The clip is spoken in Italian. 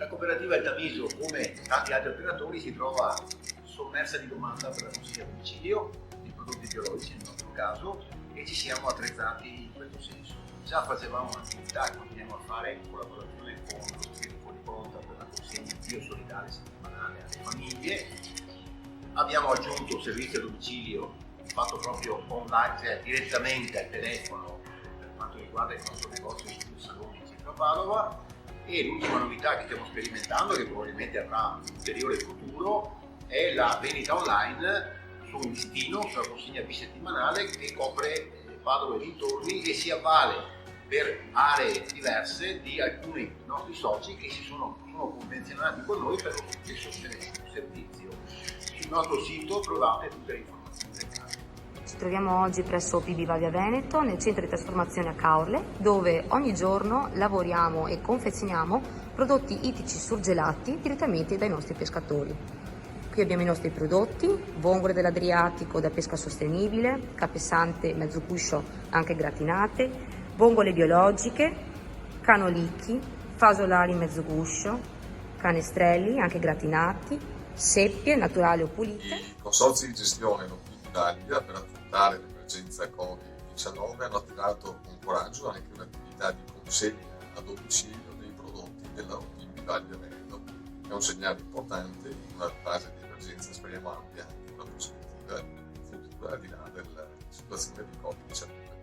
La cooperativa del Taviso, come tanti altri operatori, si trova sommersa di domanda per la consegna a domicilio di prodotti biologici nel nostro caso, e ci siamo attrezzati in questo senso. Già facevamo un'attività che continuiamo a fare in collaborazione con lo Spirito Fuori Pronta per la consegna biosolidale settimanale alle famiglie. Abbiamo aggiunto servizi a domicilio fatto proprio online, cioè direttamente al telefono, per quanto riguarda il nostro negozio in Saloni in centro a Padova. E l'ultima novità che stiamo sperimentando, che probabilmente avrà un ulteriore futuro, è la vendita online su un listino, sulla consegna bisettimanale che copre Padova e dintorni e si avvale per aree diverse di alcuni nostri soci che sono convenzionati con noi per lo stesso servizio. Sul nostro sito trovate tutte le informazioni del caso. Ci troviamo oggi presso PB Vavia Veneto, nel centro di trasformazione a Caorle, dove ogni giorno lavoriamo e confezioniamo prodotti ittici surgelati direttamente dai nostri pescatori. Qui abbiamo i nostri prodotti: vongole dell'Adriatico da pesca sostenibile, capesante mezzo cuscio anche gratinate, vongole biologiche, canolicchi, fasolari mezzo guscio, canestrelli anche gratinati, seppie naturali o pulite. I consorzi di gestione non in Italia per affrontare l'emergenza Covid-19 hanno attivato con coraggio anche un'attività di consegna a domicilio dei prodotti della Vivaglia Veneto. È un segnale importante in una fase di emergenza, speriamo abbia anche una prospettiva futura al di là della situazione di Covid-19.